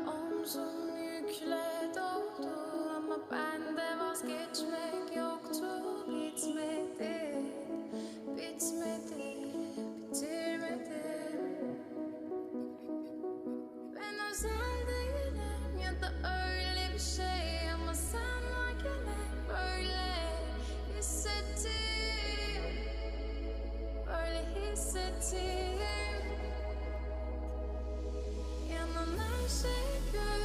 Omzum yükle doldu ama bende vazgeçmek yoktu. Bitmedi, bitmedi, bitirmedim. Ben özel değilim ya da öyle bir şey, ama sen varken hep böyle hissettim, böyle hissettim. Yanan her şey gül.